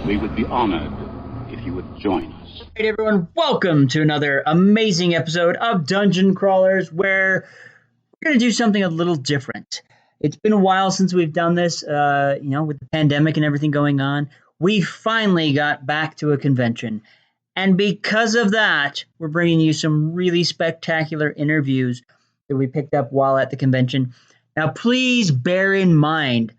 We would be honored if you would join us. Hey everyone, welcome to another amazing episode of Dungeon Crawlers, where we're going to do something a little different. It's been a while since we've done this, with the pandemic and everything going on. We finally got back to a convention, and because of that, we're bringing you some really spectacular interviews that we picked up while at the convention. Now, please bear in mind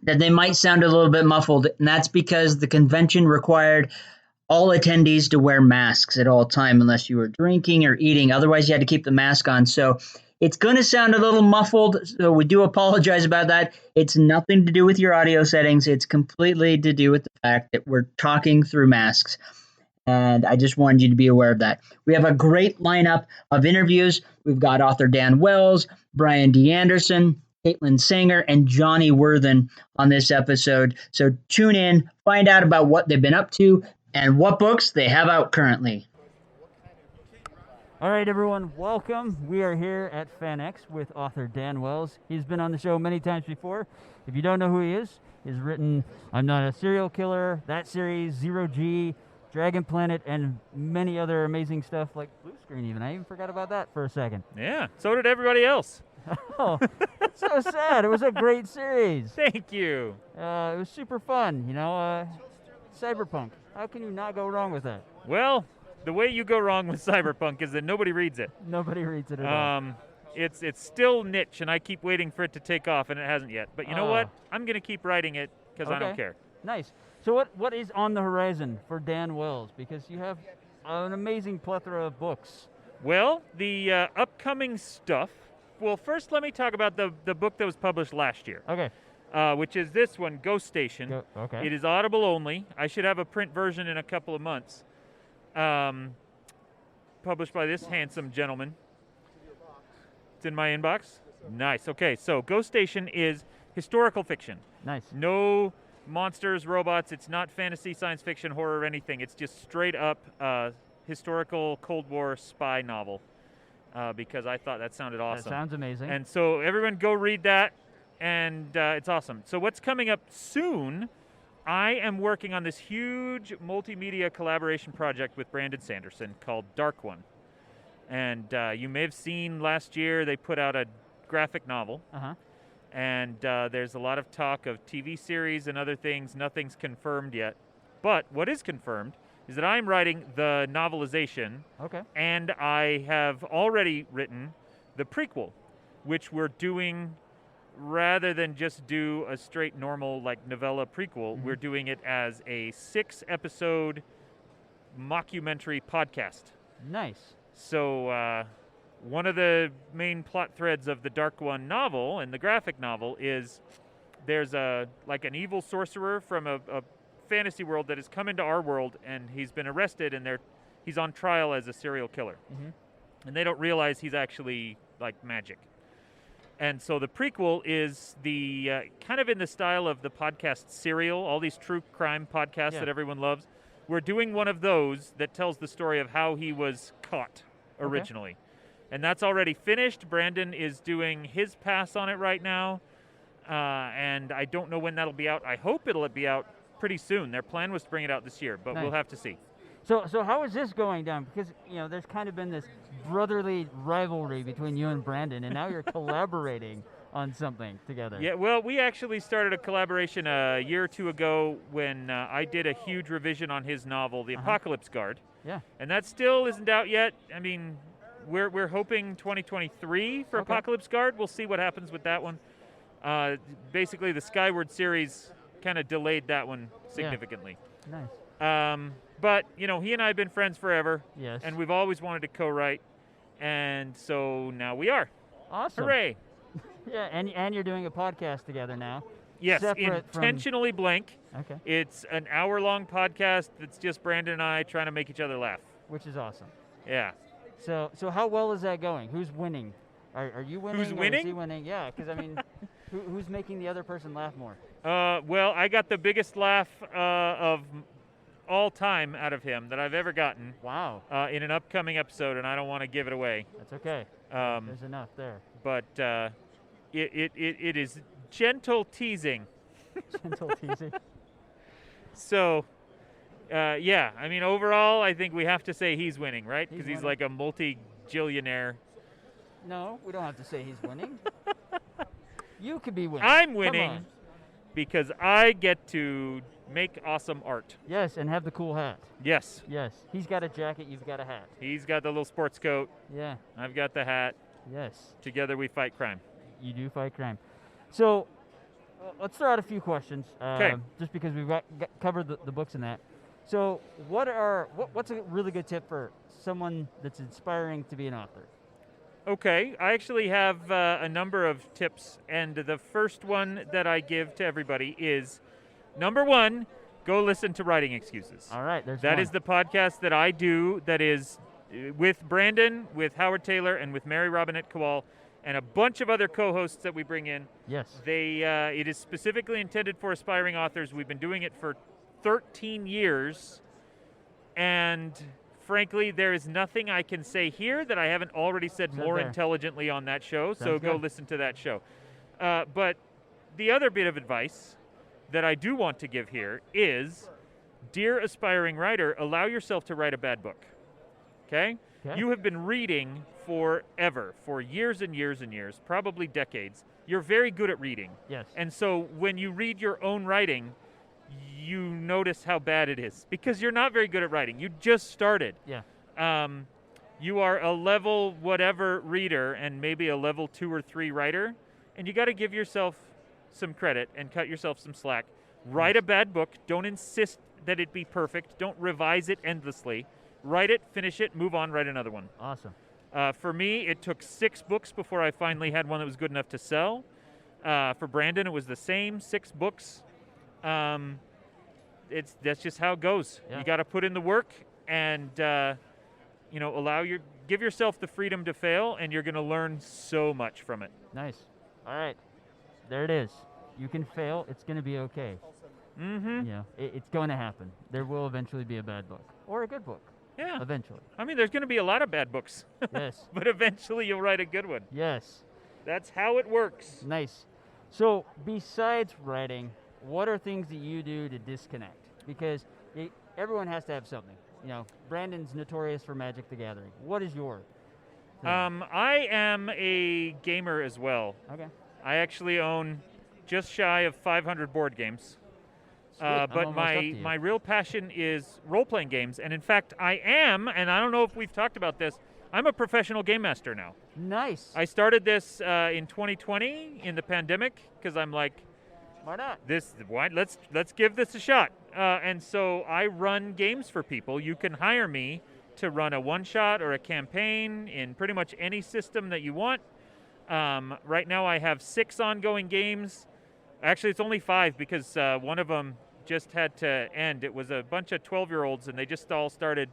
that they might sound a little bit muffled, and that's because the convention required all attendees to wear masks at all time unless you were drinking or eating. Otherwise, you had to keep the mask on. So it's going to sound a little muffled, so we do apologize about that. It's nothing to do with your audio settings. It's completely to do with the fact that we're talking through masks, and I just wanted you to be aware of that. We have a great lineup of interviews. We've got author Dan Wells, Brian D. Anderson, Caitlin Sanger, and Johnny Worthen on this episode. So tune in, find out about what they've been up to, and what books they have out currently. All right, everyone, welcome. We are here at FanX with author Dan Wells. He's been on the show many times before. If you don't know who he is, he's written I'm Not a Serial Killer, that series, Zero G, Dragon Planet, and many other amazing stuff like Blue Screen even. I even forgot about that for a second. Yeah, so did everybody else. Oh, it's so sad. It was a great series. Thank you. It was super fun, Cyberpunk. How can you not go wrong with that? Well, the way you go wrong with Cyberpunk is that nobody reads it. Nobody reads it at all. It's still niche, and I keep waiting for it to take off, and it hasn't yet. But you know what? I'm going to keep writing it because I don't care. Nice. So what is on the horizon for Dan Wells? Because you have an amazing plethora of books. Well, the upcoming stuff. Well, first let me talk about the book that was published last year. Okay. Which is this one, Ghost Station. Okay. It is Audible only. I should have a print version in a couple of months. Published by this handsome gentleman. It's in my inbox. Nice. Okay, so Ghost Station is historical fiction. Nice. No monsters, robots. It's not fantasy, science fiction, horror, or anything. It's just straight up historical Cold War spy novel. Because I thought that sounded awesome. That sounds amazing. And so everyone go read that, and it's awesome. So what's coming up soon, I am working on this huge multimedia collaboration project with Brandon Sanderson called Dark One. And you may have seen last year they put out a graphic novel. Uh-huh. And there's a lot of talk of TV series and other things. Nothing's confirmed yet. But what is confirmed is that I'm writing the novelization. Okay. And I have already written the prequel, which we're doing rather than just do a straight normal novella prequel. We're doing it as a 6-episode mockumentary podcast. Nice. So one of the main plot threads of the Dark One novel and the graphic novel is there's an evil sorcerer from a fantasy world that has come into our world, and he's been arrested, and he's on trial as a serial killer. Mm-hmm. And they don't realize he's actually magic. And so the prequel is the kind of in the style of the podcast Serial, all these true crime podcasts that everyone loves. We're doing one of those that tells the story of how he was caught originally. Okay. And that's already finished. Brandon is doing his pass on it right now. And I don't know when that'll be out. I hope it'll be out pretty soon. Their plan was to bring it out this year, but we'll have to see. So how is this going down? Because there's kind of been this brotherly rivalry between you and Brandon, and now you're collaborating on something together. Yeah, well, we actually started a collaboration a year or two ago when I did a huge revision on his novel, The Apocalypse Guard. Yeah. And that still isn't out yet. I mean, we're hoping 2023 for Apocalypse Guard. We'll see what happens with that one. Basically, the Skyward series kind of delayed that one significantly. Yeah. Nice. But, he and I have been friends forever. Yes. And we've always wanted to co-write. And so now we are. Awesome. Hooray. Yeah, and you're doing a podcast together now. Yes, Intentionally Blank. Okay. It's an hour-long podcast that's just Brandon and I trying to make each other laugh. Which is awesome. Yeah. So how well is that going? Who's winning? Are you winning? Who's winning? Is he winning? Yeah, because who's making the other person laugh more? Well, I got the biggest laugh of all time out of him that I've ever gotten. Wow. In an upcoming episode, and I don't want to give it away. That's okay. There's enough there. But it is gentle teasing. Gentle teasing. So, yeah, I mean, overall, I think we have to say he's winning, right? Because he's winning. like a multi-gillionaire. No, we don't have to say he's winning. You could be winning. I'm Come winning on. because I get to make awesome art. Yes, and have the cool hat. Yes. Yes. He's got a jacket, you've got a hat. He's got the little sports coat. Yeah. I've got the hat. Yes. Together we fight crime. You do fight crime. So, let's throw out a few questions. 'Kay. Just because we've covered the books and that. So, what's a really good tip for someone that's inspiring to be an author? Okay, I actually have a number of tips, and the first one that I give to everybody is, number one, go listen to Writing Excuses. All right, there's That one. is the podcast that I do that is with Brandon, with Howard Taylor, and with Mary Robinette Kowal, and a bunch of other co-hosts that we bring in. Yes. It is specifically intended for aspiring authors. We've been doing it for 13 years, and frankly, there is nothing I can say here that I haven't already said more there. intelligently on that show, so Sounds go good. listen to that show. But the other bit of advice that I do want to give here is, dear aspiring writer, allow yourself to write a bad book. Okay? You have been reading forever, for years and years and years, probably decades. You're very good at reading. Yes. And so when you read your own writing, you notice how bad it is because you're not very good at writing. You just started. Yeah. You are a level whatever reader and maybe a level 2 or 3 writer, and you got to give yourself some credit and cut yourself some slack. Write a bad book. Don't insist that it be perfect. Don't revise it endlessly. Write it, finish it, move on, write another one. Awesome. For me, it took 6 books before I finally had one that was good enough to sell. For Brandon, it was the same, 6 books. That's just how it goes. Yeah. You got to put in the work and give yourself the freedom to fail, and you're going to learn so much from it. Nice. All right. There it is. You can fail. It's going to be okay. Mm-hmm. Yeah. It's going to happen. There will eventually be a bad book or a good book. Yeah. Eventually. I mean, there's going to be a lot of bad books, Yes. but eventually you'll write a good one. Yes. That's how it works. Nice. So, besides writing, what are things that you do to disconnect? Because everyone has to have something. You know, Brandon's notorious for Magic the Gathering. What is your thing? I am a gamer as well. Okay. I actually own just shy of 500 board games. Sweet. I'm But almost up to you. my real passion is role-playing games. And in fact, I am, and I don't know if we've talked about this, I'm a professional game master now. Nice. I started this in 2020 in the pandemic because I'm like, Why not? let's give this a shot. And so I run games for people. You can hire me to run a one-shot or a campaign in pretty much any system that you want. Right now I have 6 ongoing games. Actually, it's only 5 because one of them just had to end. It was a bunch of 12-year-olds, and they just all started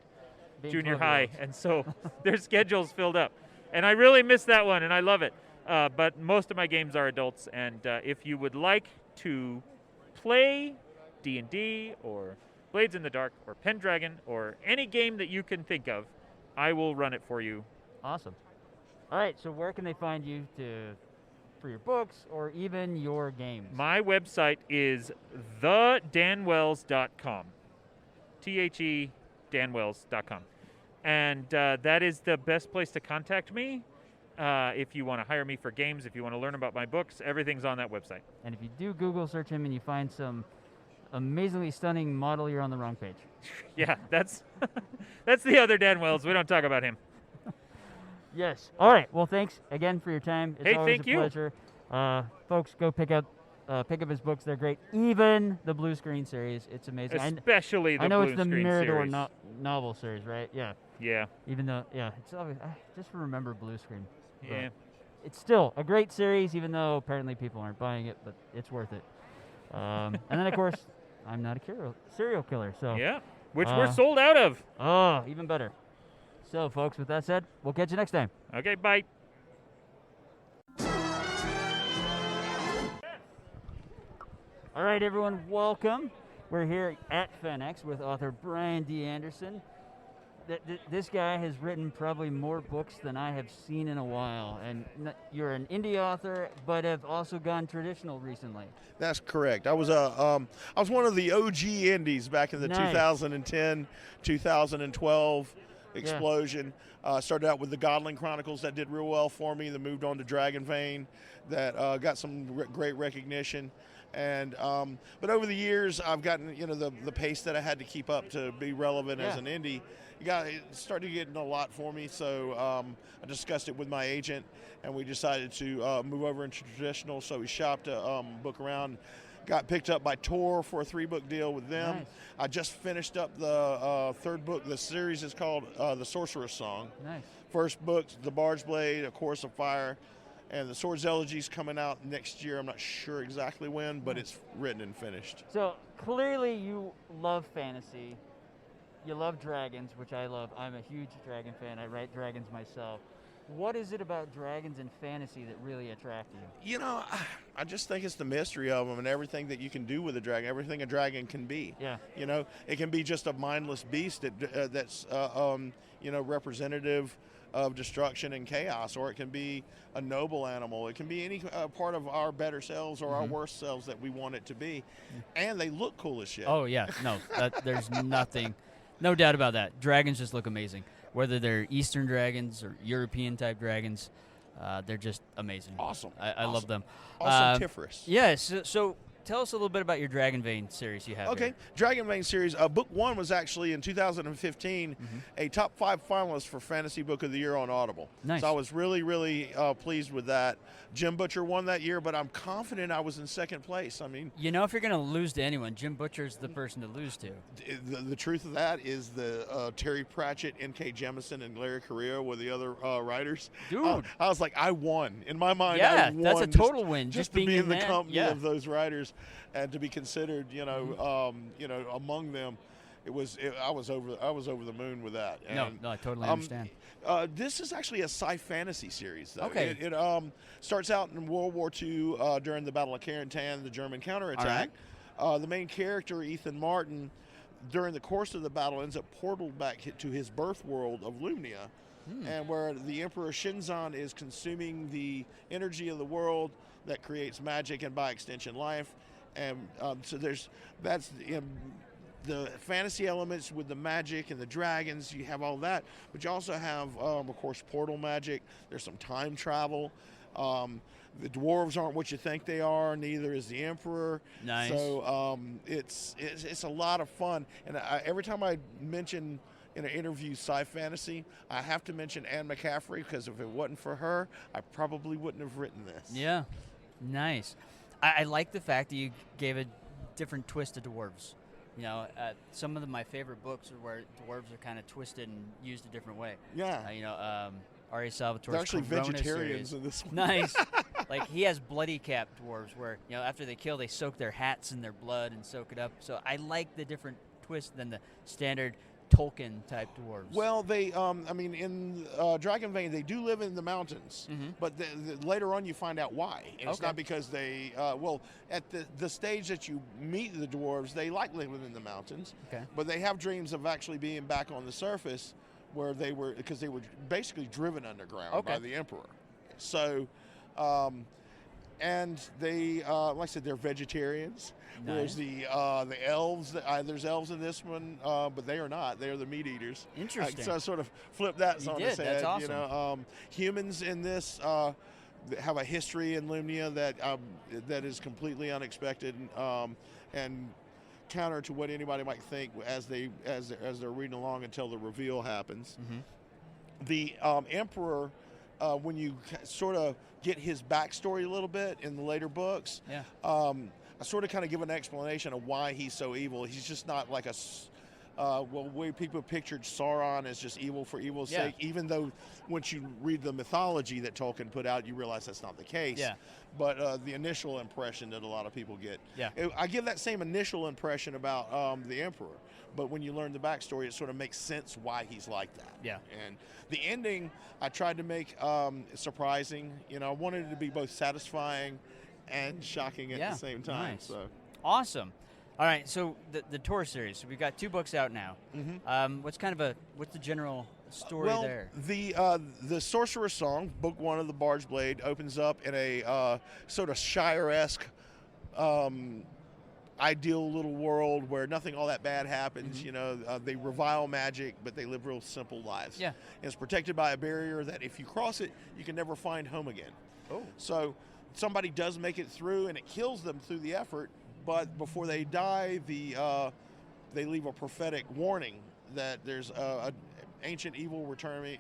Being junior high, 12-year-olds. and so their schedule's filled up. And I really miss that one, and I love it. But most of my games are adults, and if you would like to play D&D or Blades in the Dark or Pendragon or any game that you can think of, I will run it for you. Awesome. All right, so where can they find you for your books or even your games? My website is thedanwells.com. THE danwells.com. And that is the best place to contact me. If you want to hire me for games, if you want to learn about my books, everything's on that website. And if you do Google search him and you find some amazingly stunning model, you're on the wrong page. Yeah, that's that's the other Dan Wells. We don't talk about him. Yes. All right. Well, thanks again for your time. It's Hey, always thank a you. pleasure. Folks, go pick up his books. They're great. Even the Blue Screen series. It's amazing. Especially the I know Blue it's the Screen Mirador series. novel series, right? Yeah. Yeah, Even though, yeah, it's always, I just remember Blue Screen. But yeah. it's still a great series, even though apparently people aren't buying it, but it's worth it. And then, of course, I'm not a serial killer, so. Yeah, which we're sold out of. Oh, even better. So, folks, with that said, we'll catch you next time. Okay, bye. All right, everyone, welcome. We're here at FanX with author Brian D. Anderson. This guy has written probably more books than I have seen in a while, and you're an indie author, but have also gone traditional recently. That's correct. I was one of the OG indies back in the 2010, 2012 explosion. Started out with the Godling Chronicles that did real well for me. Then moved on to Dragon Vein, that got some great recognition. And but over the years, I've gotten the pace that I had to keep up to be relevant as an indie. It started getting a lot for me, so I discussed it with my agent, and we decided to move over into traditional. So we shopped a book around, got picked up by Tor for a 3-book deal with them. Nice. I just finished up the 3rd book. The series is called The Sorcerer's Song. Nice. First book, The Bard's Blade, A Chorus of Fire. And the Sword's Elegy's coming out next year. I'm not sure exactly when, but it's written and finished. So clearly you love fantasy. You love dragons, which I love. I'm a huge dragon fan. I write dragons myself. What is it about dragons and fantasy that really attract you? I just think it's the mystery of them and everything that you can do with a dragon, everything a dragon can be. Yeah. It can be just a mindless beast that's representative of destruction and chaos, or it can be a noble animal. It can be any part of our better selves or our worst selves that we want it to be. And they look cool as shit. Oh, yeah. No, there's nothing. No doubt about that. Dragons just look amazing. Whether they're Eastern dragons or European-type dragons, they're just amazing. Awesome. I love them. Awesome-tiferous. Yes. So tell us a little bit about your Dragon Vein series you have. Okay, here. Dragon Vein series. Book 1 was actually in 2015 a top 5 finalist for Fantasy Book of the Year on Audible. Nice. So I was really, really pleased with that. Jim Butcher won that year, but I'm confident I was in 2nd place. I mean, if you're going to lose to anyone, Jim Butcher's the person to lose to. The truth of that is the Terry Pratchett, N.K. Jemisin, and Larry Correa were the other writers. Dude. I was like, I won. In my mind, Yeah, I won. that's a total win. Just to being be in the that, company of those writers and to be considered, among them. I was over the moon with that. And, no, I totally understand. This is actually a sci-fantasy series, though. Okay. It starts out in World War II during the Battle of Carentan, the German counterattack. The main character, Ethan Martin, during the course of the battle, ends up portaled back to his birth world of Lumnia, and where the Emperor Shinzan is consuming the energy of the world that creates magic and, by extension, life. And so that's the fantasy elements with the magic and the dragons. You have all that, but you also have, of course, portal magic. There's some time travel. The dwarves aren't what you think they are. Neither is the Emperor. Nice. So it's a lot of fun. And every time I mention in an interview sci-fantasy, I have to mention Anne McCaffrey, because if it wasn't for her, I probably wouldn't have written this. Yeah. Nice. I like the fact that you gave a different twist to dwarves. Some of my favorite books are where dwarves are kind of twisted and used a different way. Yeah. R.A. Salvatore's They're actually Corona vegetarians series. in this one. Nice. Like, he has bloody cap dwarves where, after they kill, they soak their hats in their blood and soak it up. So I like the different twist than the standard Tolkien-type dwarves. Well, they, in Dragon Vein, they do live in the mountains, but later on you find out why. And it's not because they, at the stage that you meet the dwarves, they like living in the mountains, but they have dreams of actually being back on the surface where because they were basically driven underground by the Emperor. So, and they, like I said, they're vegetarians. Nice. Whereas the elves, there's elves in this one, but they are not. They are the meat eaters. Interesting. So I sort of flipped that on its head. That's awesome. Humans in this have a history in Lumnia that is completely unexpected and counter to what anybody might think as they're reading along until the reveal happens. The Emperor, when you sort of get his backstory a little bit in the later books, I sort of kind of give an explanation of why he's so evil. He's just not like way people pictured Sauron as just evil for evil's sake, even though once you read the mythology that Tolkien put out, you realize that's not the case. Yeah. But the initial impression that a lot of people get. Yeah. I give that same initial impression about the Emperor, but when you learn the backstory, it sort of makes sense why he's like that. Yeah. And the ending, I tried to make surprising. I wanted it to be both satisfying and shocking at the same time. Nice. So awesome. All right, so the tour series. So we've got 2 books out now. Mm-hmm. What's the general story Well, there? the Sorcerer's Song, book 1 of the Bard's Blade, opens up in a sort of Shire-esque ideal little world where nothing all that bad happens. Mm-hmm. You know, they revile magic, but they live real simple lives. Yeah. And it's protected by a barrier that if you cross it, you can never find home again. Oh. So somebody does make it through, and it kills them through the effort. But before they die, they leave a prophetic warning that there's a ancient evil returning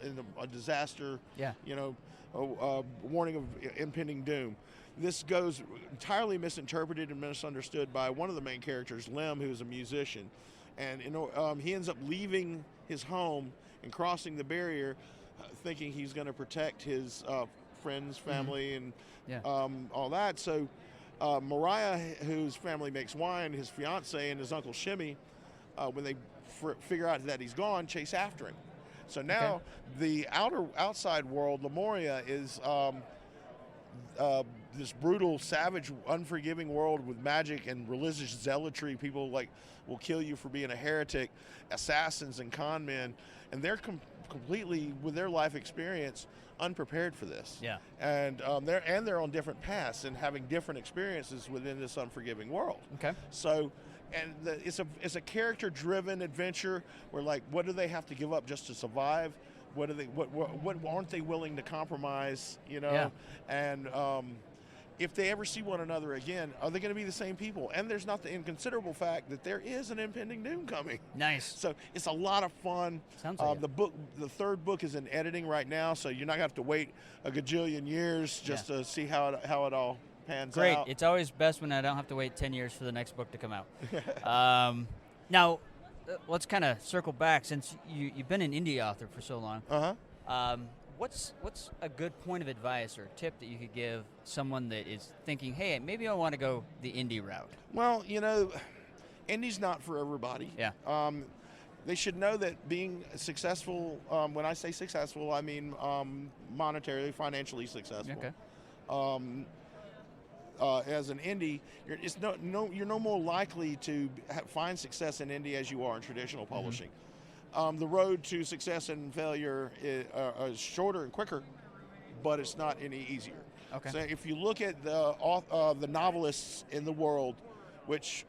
in a disaster. Yeah. You know, a warning of impending doom. This goes entirely misinterpreted and misunderstood by one of the main characters, Lem, who's a musician, and he ends up leaving his home and crossing the barrier, thinking he's going to protect his friends, family, and all that. So. Mariah, whose family makes wine, his fiance and his uncle Shimmy, when they figure out that he's gone, chase after him. So now the outside world, Lemuria, is this brutal, savage, unforgiving world with magic and religious zealotry. People will kill you for being a heretic, assassins and con men, and they're completely, with their life experience, unprepared for this. Yeah. And they're on different paths and having different experiences within this unforgiving world. Okay. So, and it's a character-driven adventure where, like, what do they have to give up just to survive? What aren't they willing to compromise? You know. Yeah. And if they ever see one another again, are they going to be the same people? And there's not the inconsiderable fact that there is an impending doom coming. Nice. So it's a lot of fun. Sounds like the third book is in editing right now, so you're not going to have to wait a gajillion years just to see how it all pans Great. out. It's always best when I don't have to wait 10 years for the next book to come out. Now, let's kind of circle back since you've been an indie author for so long. Uh-huh. What's a good point of advice or tip that you could give someone that is thinking, hey, maybe I want to go the indie route? Well, you know, indie's not for everybody. Yeah. They should know that being successful, when I say successful, I mean monetarily, financially successful. Okay. As an indie, you're no more likely to find success in indie as you are in traditional publishing. The road to success and failure is shorter and quicker, but it's not any easier. Okay. So if you look at the novelists in the world, which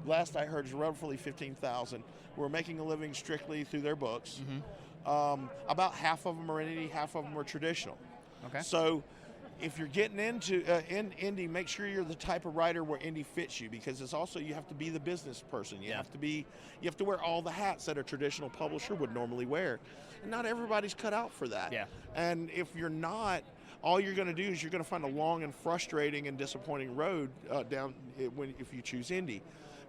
last I heard is roughly 15,000, who are making a living strictly through their books, about half of them are indie, half of them are traditional. Okay. So if you're getting into indie, make sure you're the type of writer where indie fits you, because it's also, you have to be the business person. You have to wear all the hats that a traditional publisher would normally wear. And not everybody's cut out for that. Yeah. And if you're not, all you're going to do is you're going to find a long and frustrating and disappointing road if you choose indie.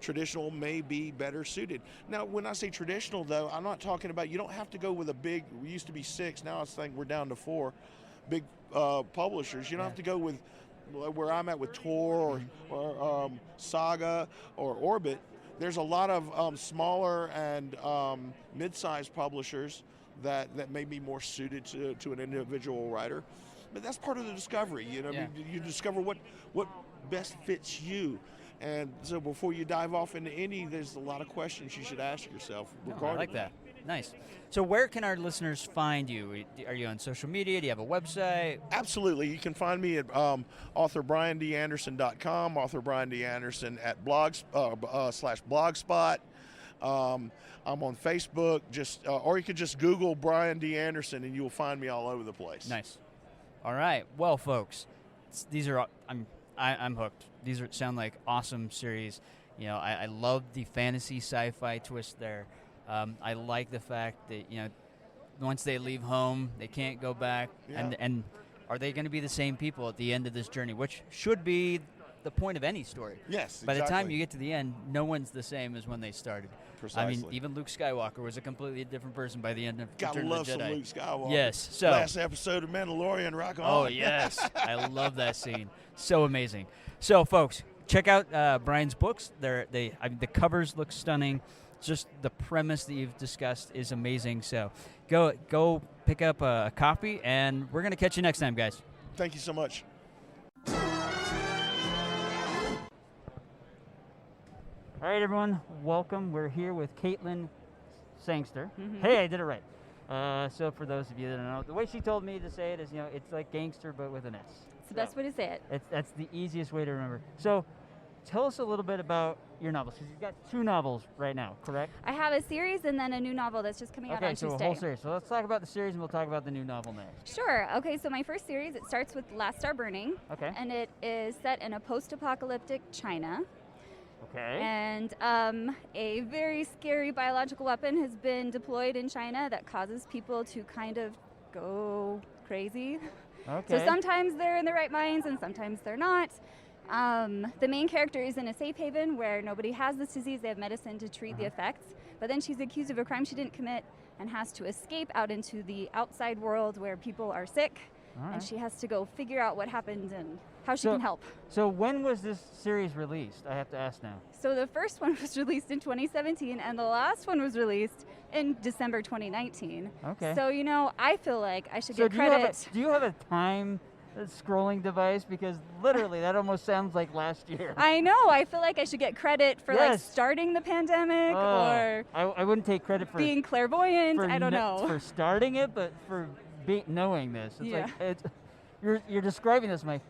Traditional may be better suited. Now, when I say traditional, though, I'm not talking about, you don't have to go with we used to be 6, now I think we're down to 4 big publishers. You don't have to go with where I'm at with Tor or Saga or Orbit. There's a lot of smaller and mid-sized publishers that may be more suited to an individual writer. But that's part of the discovery. You know, you discover what best fits you. And so before you dive off into indie, there's a lot of questions you should ask yourself regarding I like that. Nice. So where can our listeners find you? Are you on social media? Do you have a website? Absolutely. You can find me at authorbriandanderson.com, author Brian D. Anderson at /blogspot. I'm on Facebook, or you could just Google Brian D. Anderson and you will find me all over the place. Nice. All right. Well, folks, these are I'm hooked. These sound like awesome series. You know, I love the fantasy sci-fi twist there. I like the fact that, you know, once they leave home, they can't go back. Yeah. And are they going to be the same people at the end of this journey, which should be the point of any story. Yes, By the time you get to the end, no one's the same as when they started. Precisely. I mean, even Luke Skywalker was a completely different person by the end of Gotta Return of love the some Jedi. Luke Skywalker. Yes. So last episode of Mandalorian, rock on. Oh, yes. I love that scene. So amazing. So, folks, check out Brian's books. The covers look stunning. Just the premise that you've discussed is amazing. So go pick up a copy, and we're going to catch you next time, guys. Thank you so much. All right, everyone, welcome. We're here with Caitlin Sangster. Hey, I did it right. So for those of you that don't know, the way she told me to say it is, it's like gangster, but with an S. It's the best way to say it. That's the easiest way to remember. So tell us a little bit about your novels, because you've got 2 novels right now, correct? I have a series and then a new novel that's just coming out on Okay, so Tuesday. a whole series. So let's talk about the series, and we'll talk about the new novel next. Sure. Okay, so my first series, it starts with Last Star Burning. Okay. And it is set in a post-apocalyptic China. Okay. And a very scary biological weapon has been deployed in China that causes people to kind of go crazy. Okay. So sometimes they're in their right minds and sometimes they're not. The main character is in a safe haven where nobody has this disease. They have medicine to treat the effects. But then she's accused of a crime she didn't commit and has to escape out into the outside world where people are sick. All And right. she has to go figure out what happened and how she can help. So when was this series released? I have to ask now. So the first one was released in 2017 and the last one was released in December 2019. Okay. So, I feel like I should So get credit. do you have a time scrolling device? Because literally that almost sounds like last year. I know. I feel like I should get credit for like Yes. starting the pandemic or I wouldn't take credit for being clairvoyant. for I don't know. for starting it, but for knowing this. It's Yeah. like you're describing this, Mike.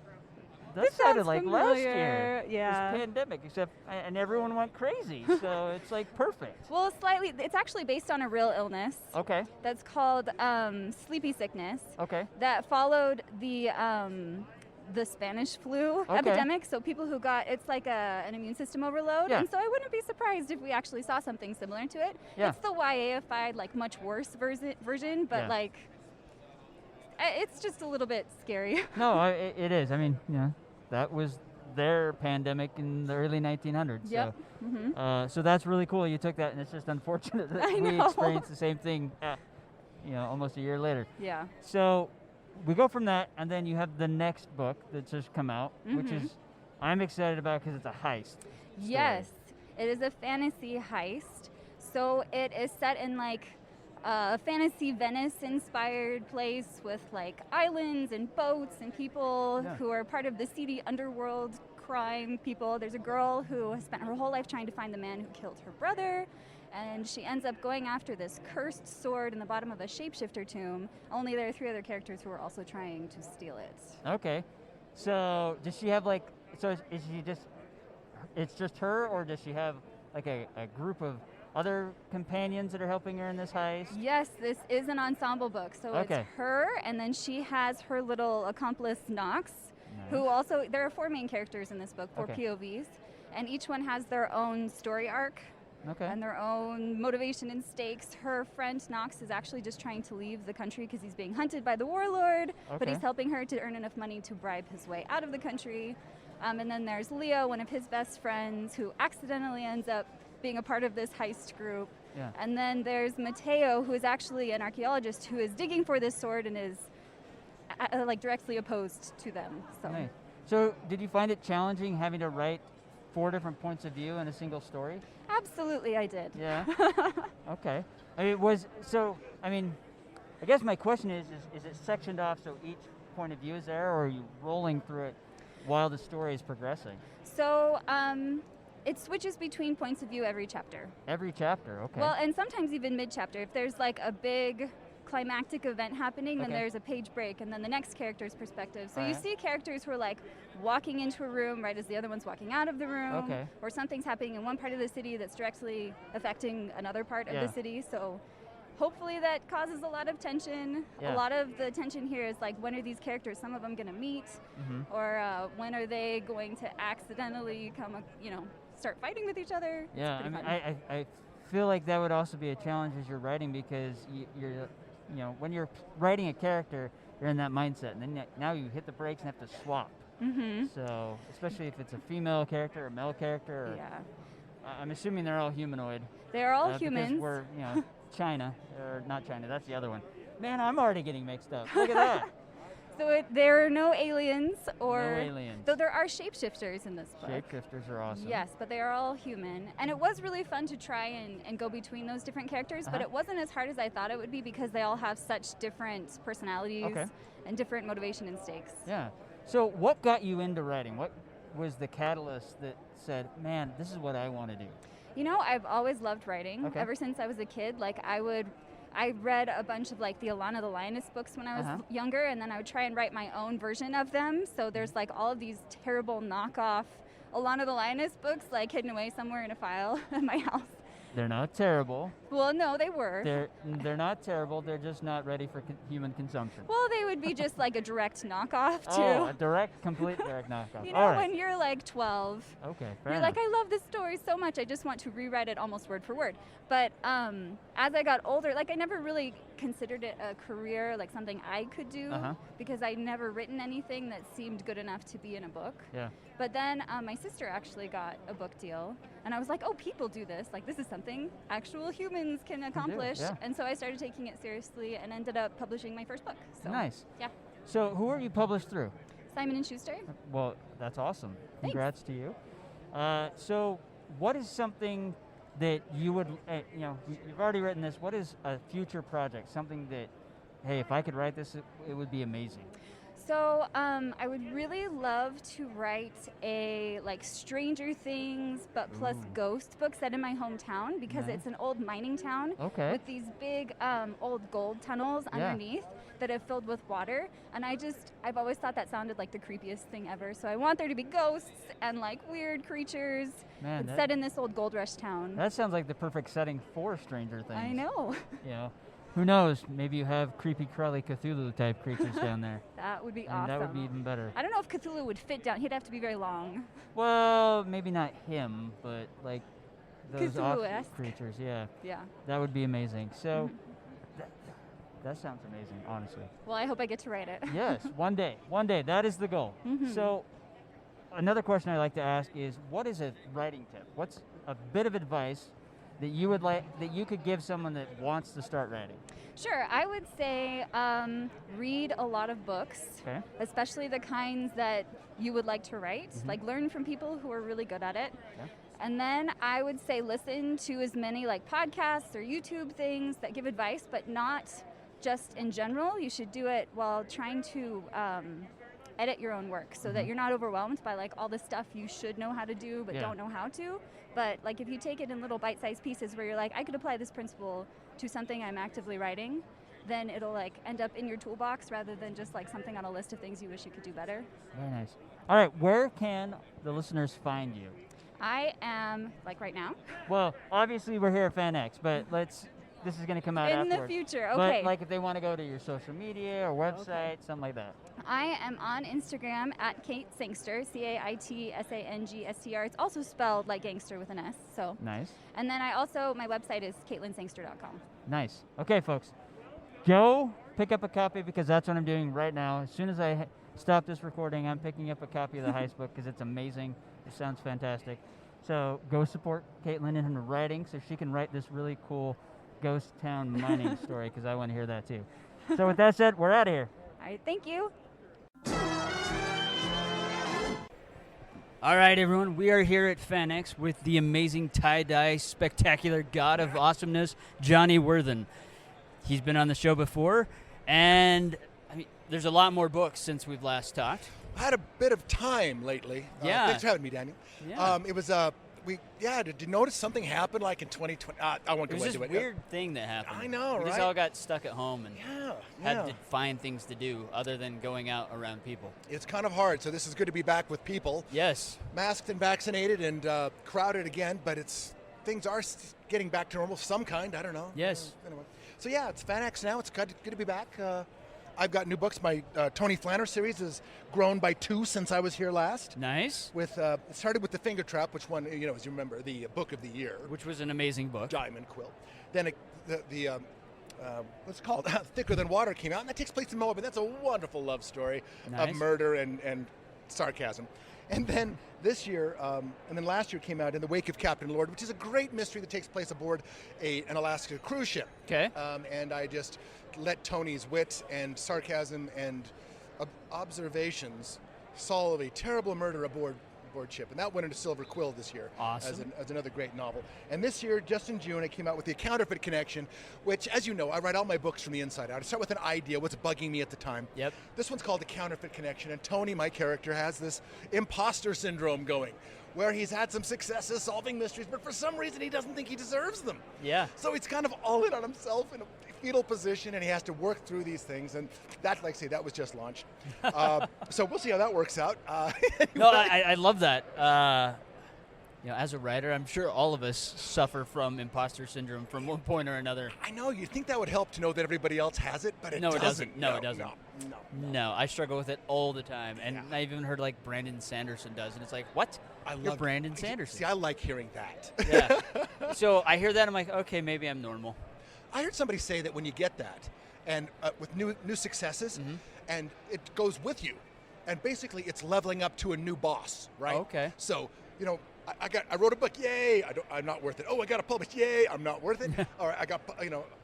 That This sounded sounds like last year. familiar, yeah. This pandemic, and everyone went crazy. So it's like perfect. Well, slightly. It's actually based on a real illness Okay. that's called sleepy sickness Okay. that followed the Spanish flu Okay. epidemic. So people who got it's like an immune system overload, Yeah. and so I wouldn't be surprised if we actually saw something similar to it. Yeah. It's the YA-ified, like much worse version, but Yeah. like it's just a little bit scary. No, it is. I mean, that was their pandemic in the early 1900s. Yep. So that's really cool. You took that, and it's just unfortunate that I we know. experienced the same thing, almost a year later. Yeah. So we go from that, and then you have the next book that's just come out, which is I'm excited about because it's a heist. Yes, it is a fantasy heist. So it is set in like a fantasy Venice-inspired place with like islands and boats and people who are part of the seedy underworld crime people. There's a girl who has spent her whole life trying to find the man who killed her brother, and she ends up going after this cursed sword in the bottom of a shapeshifter tomb, only there are 3 other characters who are also trying to steal it. Okay. So does she have is she just, it's just her, or does she have like a group of other companions that are helping her in this heist? Yes, this is an ensemble book. So Okay. it's her, and then she has her little accomplice, Knox, Nice. who also, there are 4 main characters in this book, 4 Okay. POVs, and each one has their own story arc Okay. and their own motivation and stakes. Her friend, Knox, is actually just trying to leave the country because he's being hunted by the warlord, but Okay. he's helping her to earn enough money to bribe his way out of the country. And then there's Leo, one of his best friends, who accidentally ends up being a part of this heist group. Yeah. And then there's Mateo, who is actually an archaeologist who is digging for this sword and is like directly opposed to them. So Nice. So did you find it challenging having to write 4 different points of view in a single story? absolutely I did. Yeah. Okay. I guess my question is it sectioned off so each point of view is there, or are you rolling through it while the story is progressing? So it switches between points of view every chapter. Every chapter, okay. Well, and sometimes even mid-chapter. If there's like a big climactic event happening, then Okay. there's a page break, and then the next character's perspective. So Oh, you yeah? see characters who are like walking into a room right as the other one's walking out of the room, Okay. or something's happening in one part of the city that's directly affecting another part of Yeah. the city. So hopefully that causes a lot of tension. Yeah. A lot of the tension here is like, when are these characters, some of them going to meet, or when are they going to accidentally start fighting with each other? It's Yeah, pretty I mean, fun. I feel like that would also be a challenge as you're writing, because you're when you're writing a character, you're in that mindset, and then now you hit the brakes and have to swap. So, especially if it's a female character or a male character, or, Yeah. I'm assuming they're all humanoid. They're all because humans. we're, China, or not China, that's the other one. Man, I'm already getting mixed up. Look at that. So there are no aliens, or No aliens. though there are shapeshifters in this book. Shapeshifters are awesome. Yes, but they are all human, and it was really fun to try and go between those different characters. But Uh-huh. it wasn't as hard as I thought it would be, because they all have such different personalities Okay. and different motivation and stakes. Yeah. So what got you into writing? was the catalyst that said, man, this is what I want to do? You know, I've always loved writing. Okay. Ever since I was a kid, like I read a bunch of like the Alana the Lioness books when I was younger, and then I would try and write my own version of them. So there's like all of these terrible knockoff Alana the Lioness books like hidden away somewhere in a file at my house. They're not terrible. Well, no, they were. They're not terrible. They're just not ready for human consumption. Well, they would be just like a direct knockoff too. Oh, a complete direct knockoff. You know, All right. when you're like 12, Okay, fair you're enough. like, I love this story so much, I just want to rewrite it almost word for word. But as I got older, like I never really considered it a career, like something I could do, because I'd never written anything that seemed good enough to be in a book. Yeah. But then my sister actually got a book deal, and I was like, oh, people do this. Like, this is something actual humans can accomplish. yeah. And so I started taking it seriously and ended up publishing my first book. So, Nice. Yeah. So who are you published through? Simon & Schuster. Well, that's awesome. Thanks. Congrats to you. So what is something that you would, you've already written this. What is a future project? Something that, hey, if I could write this, it would be amazing. So I would really love to write a like Stranger Things but plus ghost book set in my hometown, because it's an old mining town with these big old gold tunnels underneath that have filled with water. And I've always thought that sounded like the creepiest thing ever. So I want there to be ghosts and like weird creatures set in this old gold rush town. That sounds like the perfect setting for Stranger Things. I know. Yeah. Who knows? Maybe you have creepy, crawly Cthulhu type creatures down there. That would be And awesome. that would be even better. I don't know if Cthulhu would fit down. He'd have to be very long. Well, maybe not him, but like those Cthulhu-esque creatures. Yeah. Yeah. That would be amazing. So that sounds amazing, honestly. Well, I hope I get to write it. Yes, one day. One day. That is the goal. So another question I like to ask is, what is a writing tip? What's a bit of advice that you would that you could give someone that wants to start writing? Sure, I would say read a lot of books, especially the kinds that you would like to write. Like learn from people who are really good at it. And then I would say listen to as many like podcasts or YouTube things that give advice, but not just in general. You should do it while trying to edit your own work, so that you're not overwhelmed by like all the stuff you should know how to do but don't know how to. But like if you take it in little bite-sized pieces where you're like, I could apply this principle to something I'm actively writing, then it'll like end up in your toolbox rather than just like something on a list of things you wish you could do better. Very nice. All right, where can the listeners find you? I am, like right now? Well, obviously we're here at FanX, but this is going to come out in afterwards. the future, okay. But like if they want to go to your social media or website, something like that. I am on Instagram at Kate Sangster, CaitSangster. It's also spelled like gangster with an S. So Nice. And then my website is CaitlinSangster.com. Nice. Okay, folks, go pick up a copy, because that's what I'm doing right now. As soon as I stop this recording, I'm picking up a copy of the Heist book because it's amazing. It sounds fantastic. So go support Caitlin in her writing so she can write this really cool ghost town mining story, because I want to hear that too. So with that said, we're out of here. All right, thank you. All right, everyone, we are here at FanX with the amazing tie-dye, spectacular god of awesomeness, Johnny Worthen. He's been on the show before, and I mean, there's a lot more books since we've last talked. I had a bit of time lately. Yeah. Thanks for having me, Daniel. Yeah. It was did you notice something happened like in 2020? I won't go It was into this it. weird thing that happened. I know, We just right? all got stuck at home and had to Yeah. find things to do other than going out around people. It's kind of hard, so this is good to be back with people. Yes. Masked and vaccinated and crowded again, but things are getting back to normal of some kind. I don't know. Yes. Anyway. So yeah, it's FanX now. It's good to be back. I've got new books. My Tony Flanner series has grown by 2 since I was here last. Nice. It started with The Finger Trap, which won, as you remember, the book of the year. Which was an amazing book. Diamond Quill. Then what's it called? Thicker Than Water came out, and that takes place in Moab, and that's a wonderful love story Nice. of murder and sarcasm. And then this year, and then last year came out In the Wake of Captain Lord, which is a great mystery that takes place aboard an Alaska cruise ship. Okay. And I just let Tony's wit and sarcasm and observations solve a terrible murder aboard board ship, and that went into Silver Quill this year. Awesome. As another great novel. And this year, just in June, I came out with The Counterfeit Connection, which, as you know, I write all my books from the inside out. I start with an idea, what's bugging me at the time. Yep. This one's called The Counterfeit Connection, and Tony, my character, has this imposter syndrome going, where he's had some successes solving mysteries, but for some reason he doesn't think he deserves them. Yeah. So he's kind of all in on himself in a fetal position, and he has to work through these things, and that, like I say, that was just launched. So we'll see how that works out. No, I love that. As a writer, I'm sure all of us suffer from imposter syndrome from one point or another. I know, you'd think that would help to know that everybody else has it, but it doesn't. No, it doesn't. No. I struggle with it all the time, and I even heard like Brandon Sanderson does, and it's like, what? You're Brandon Sanderson. See, I like hearing that. Yeah. So I hear that, I'm like, okay, maybe I'm normal. I heard somebody say that when you get that, and with new successes, and it goes with you, and basically it's leveling up to a new boss, right? Okay. So, I wrote a book, yay, I'm not worth it. Oh, I got a published, yay, I'm not worth it. Or I got,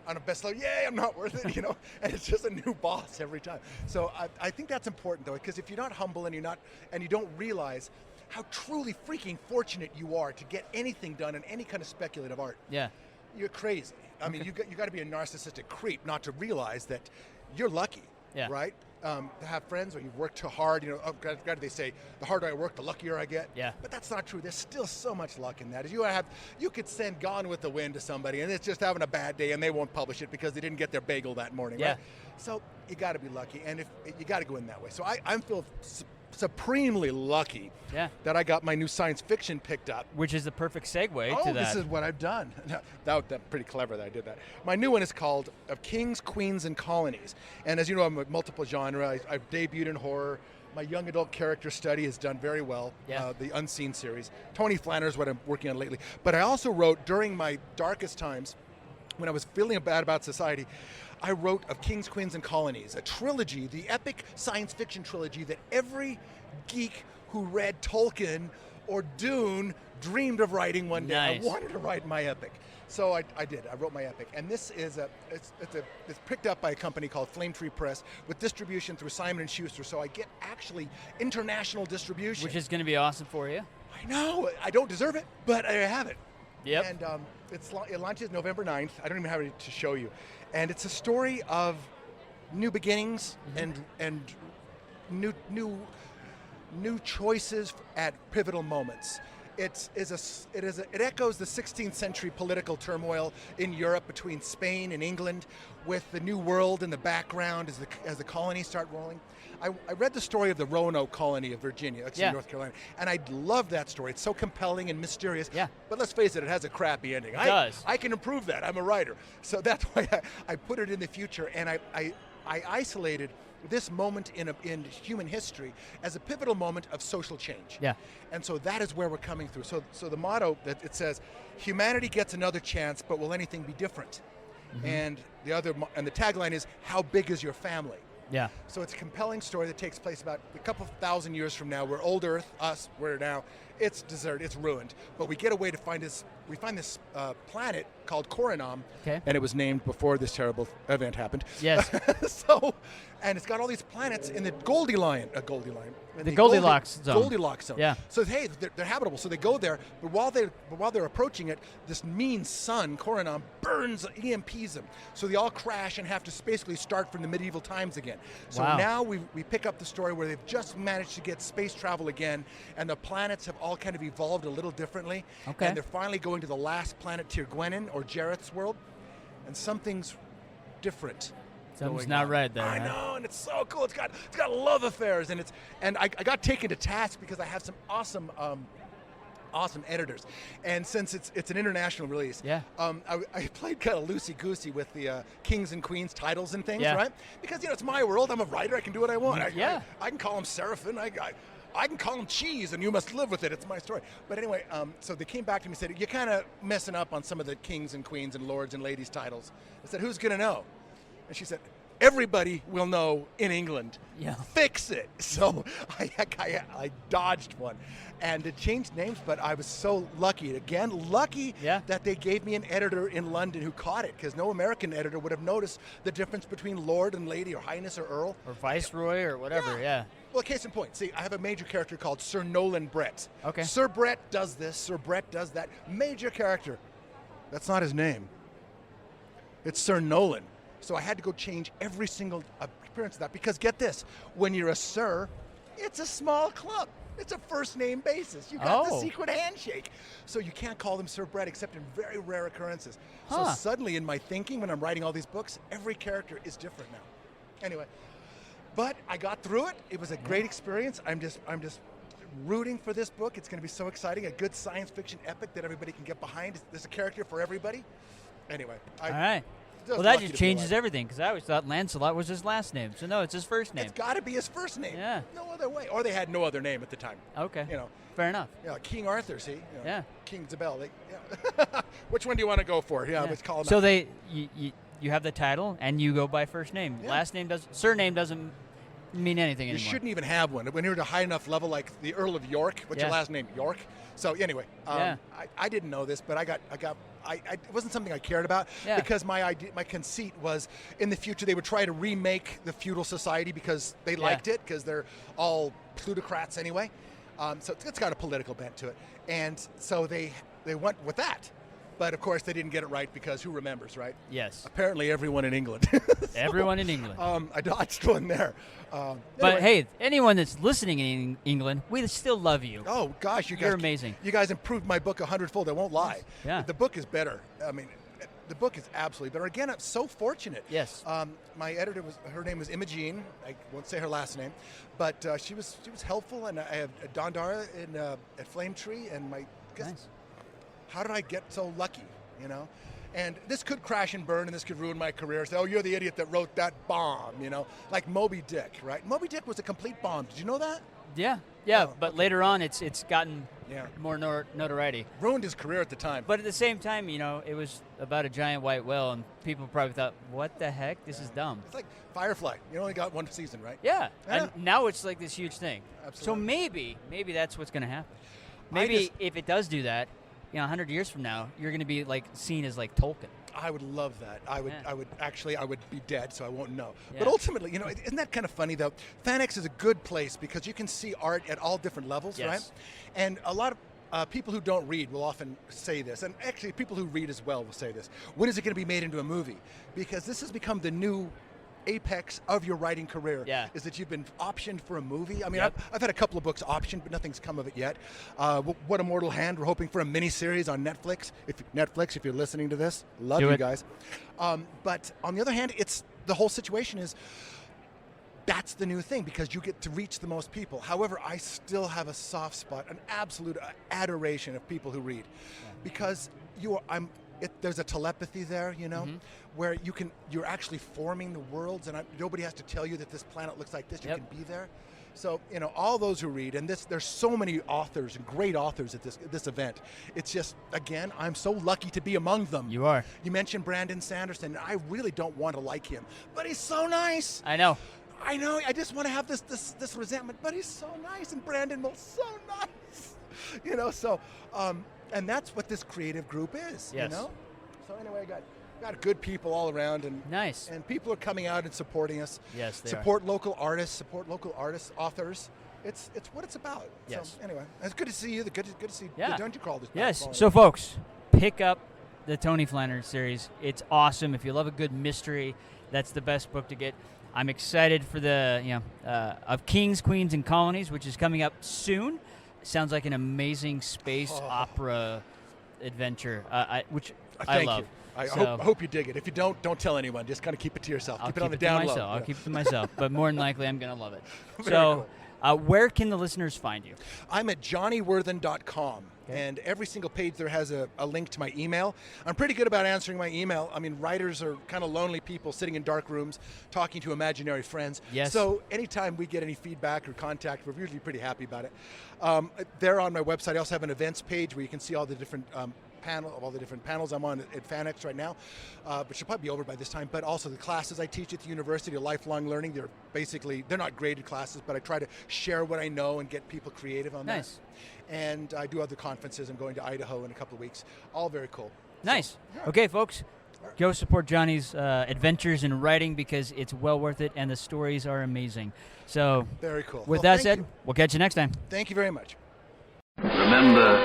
on a bestseller, yay, I'm not worth it, and it's just a new boss every time. So I think that's important, though, because if you're not humble and you don't realize how truly freaking fortunate you are to get anything done in any kind of speculative art, you're crazy. I mean, you got to be a narcissistic creep not to realize that you're lucky, right? To have friends where you've worked too hard, God, they say, the harder I work, the luckier I get. Yeah. But that's not true. There's still so much luck in that. You could send Gone with the Wind to somebody, and it's just having a bad day, and they won't publish it because they didn't get their bagel that morning. Yeah. Right? So you got to be lucky, and if you got to go in that way. So I feel supremely lucky that I got my new science fiction picked up. Which is the perfect segue to that. This is what I've done. That's pretty clever that I did that. My new one is called Of Kings, Queens, and Colonies. And as you know, I'm a multiple genre. I've debuted in horror. My young adult character study has done very well, the Unseen series. Tony Flanner is what I'm working on lately. But I also wrote, during my darkest times, when I was feeling bad about society, I wrote Of Kings, Queens, and Colonies, a trilogy, the epic science fiction trilogy that every geek who read Tolkien or Dune dreamed of writing one day. Nice. I wanted to write my epic. So I did. I wrote my epic. And this is it's picked up by a company called Flame Tree Press with distribution through Simon & Schuster. So I get actually international distribution. Which is going to be awesome for you. I know. I don't deserve it, but I have it. Yep. And it launches November 9th. I don't even have it to show you. And it's a story of new beginnings and new choices at pivotal moments. It echoes the 16th century political turmoil in Europe between Spain and England, with the New World in the background as the colonies start rolling. I read the story of the Roanoke colony of Virginia, actually North Carolina, and I love that story. It's so compelling and mysterious. Yeah. But let's face it has a crappy ending. It does. I can improve that. I'm a writer. So that's why I put it in the future, and I isolated this moment in human history as a pivotal moment of social change. Yeah. And so that is where we're coming through. So the motto that it says, humanity gets another chance, but will anything be different? And the tagline is, how big is your family? Yeah. So it's a compelling story that takes place about a couple thousand years from now, where old Earth, we're now, it's deserted, it's ruined. But we get a way to find this, planet called Coronam, and it was named before this terrible event happened. Yes. And it's got all these planets in the Goldilocks zone. Goldilocks zone. Yeah. So hey, they're habitable. So they go there, but while they're approaching it, this mean sun, Coronam, burns, EMPs them. So they all crash and have to basically start from the medieval times again. So now we pick up the story where they've just managed to get space travel again, and the planets have all kind of evolved a little differently. Okay. And they're finally going to the last planet, Tirgwenin, or Jareth's world, and something's different. Something's not right there. I know, and it's so cool. It's got love affairs, and I got taken to task because I have some awesome editors, and since it's an international release, I played kind of loosey-goosey with the kings and queens titles and things, right? Because it's my world. I'm a writer. I can do what I want. I can call them Seraphim. I can call them cheese, and you must live with it. It's my story. But anyway, so they came back to me and said, you're kind of messing up on some of the kings and queens and lords and ladies titles. I said, who's going to know? And she said, everybody will know in England. Yeah. Fix it. So I dodged one. And it changed names, but I was so lucky. Again, that they gave me an editor in London who caught it, because no American editor would have noticed the difference between Lord and Lady or Highness or Earl. Or Viceroy or whatever, yeah. Well, case in point, see, I have a major character called Sir Nolan Brett. Okay. Sir Brett does this, Sir Brett does that. Major character. That's not his name. It's Sir Nolan. So I had to go change every single appearance of that, because get this, when you're a Sir, it's a small club. It's a first name basis. You got the secret handshake. So you can't call them Sir Brett except in very rare occurrences. So suddenly in my thinking, when I'm writing all these books, every character is different now. Anyway, but I got through it. It was a great experience. I'm just rooting for this book. It's going to be so exciting. A good science fiction epic that everybody can get behind. There's a character for everybody. Anyway. All right. Well, that just changes everything, because I always thought Lancelot was his last name. So, no, it's his first name. It's got to be his first name. Yeah. No other way. Or they had no other name at the time. Okay. You know. Fair enough. Yeah, King Arthur, see? You know, yeah. King Isabel. Which one do you want to go for? Yeah, let's call him So you have the title, and you go by first name. Yeah. Last name surname doesn't mean anything anymore. You shouldn't even have one. When you're at a high enough level, like the Earl of York, what's your last name? York? So anyway, I didn't know this, but it wasn't something I cared about, because my conceit was in the future they would try to remake the feudal society because they liked it, because they're all plutocrats anyway. So it's got a political bent to it. And so they went with that. But, of course, they didn't get it right, because who remembers, right? Yes. Apparently everyone in England. Everyone in England. I dodged one there. But, hey, anyone that's listening in England, we still love you. Oh, gosh. You're amazing. You guys improved my book 100-fold. I won't lie. Yeah. The book is better. I mean, the book is absolutely better. Again, I'm so fortunate. Yes. My editor her name was Imogene. I won't say her last name, but she was helpful. And I have Dondara at Flame Tree, and nice. How did I get so lucky, you know? And this could crash and burn, and this could ruin my career. Say, oh, you're the idiot that wrote that bomb, you know? Like Moby Dick, right? Moby Dick was a complete bomb. Did you know that? Yeah, but later on it's gotten more notoriety. Ruined his career at the time. But at the same time, you know, it was about a giant white whale, and people probably thought, what the heck? This is dumb. It's like Firefly. You only got one season, right? Yeah. And now it's like this huge thing. Absolutely. So maybe that's what's going to happen. Maybe if it does do that, you know, 100 years from now, you're going to be like seen as like Tolkien. I would love that. I would be dead, so I won't know. Yeah. But ultimately, you know, isn't that kind of funny though? FanX is a good place because you can see art at all different levels, right? And a lot of people who don't read will often say this, and actually people who read as well will say this. When is it going to be made into a movie? Because this has become the new apex of your writing career, is that you've been optioned for a movie. I mean, I've had a couple of books optioned, but nothing's come of it yet. What a Mortal Hand, we're hoping for a miniseries on Netflix. If you're listening to this, love you guys. But on the other hand, it's the whole situation is that's the new thing, because you get to reach the most people. However, I still have a soft spot, an absolute adoration of people who read, because there's a telepathy there, you know, where you're actually forming the worlds, and nobody has to tell you that this planet looks like this. You can be there. So, you know, all those who read, and there's so many authors and great authors at this event. It's just, again, I'm so lucky to be among them. You are. You mentioned Brandon Sanderson. I really don't want to like him, but he's so nice. I know. I just want to have this resentment, but he's so nice, and Brandon was so nice. You know, so and that's what this creative group is. Yes. You know. So anyway, I got good people all around, and nice. And people are coming out and supporting us. Yes, they support local artists, authors. It's what it's about. Yes. So anyway, it's good to see you. Good to see the Dungeon Crawlers. Yes. So folks, pick up the Tony Flannery series. It's awesome. If you love a good mystery, that's the best book to get. I'm excited for the of Kings, Queens, and Colonies, which is coming up soon. Sounds like an amazing space opera adventure, which I love. You. I hope you dig it. If you don't tell anyone. Just kind of keep it to yourself. Keep it on the down low. I'll keep it to myself, but more than likely I'm going to love it. So, cool. Where can the listeners find you? I'm at johnnyworthen.com. Okay. And every single page there has a link to my email. I'm pretty good about answering my email. I mean, writers are kind of lonely people sitting in dark rooms talking to imaginary friends. Yes. So anytime we get any feedback or contact, we're usually pretty happy about it. There on my website, I also have an events page where you can see all the different panel of all the different panels I'm on at FanX right now, but should probably be over by this time. But also the classes I teach at the university, lifelong learning. They're not graded classes, but I try to share what I know and get people creative on that. And I do other conferences. I'm going to Idaho in a couple of weeks. All very cool. Nice. So, yeah. Okay, folks. Go support Johnny's adventures in writing because it's well worth it and the stories are amazing. So, very cool. With that said, we'll catch you next time. Thank you very much. Remember,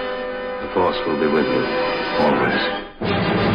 the Force will be with you always.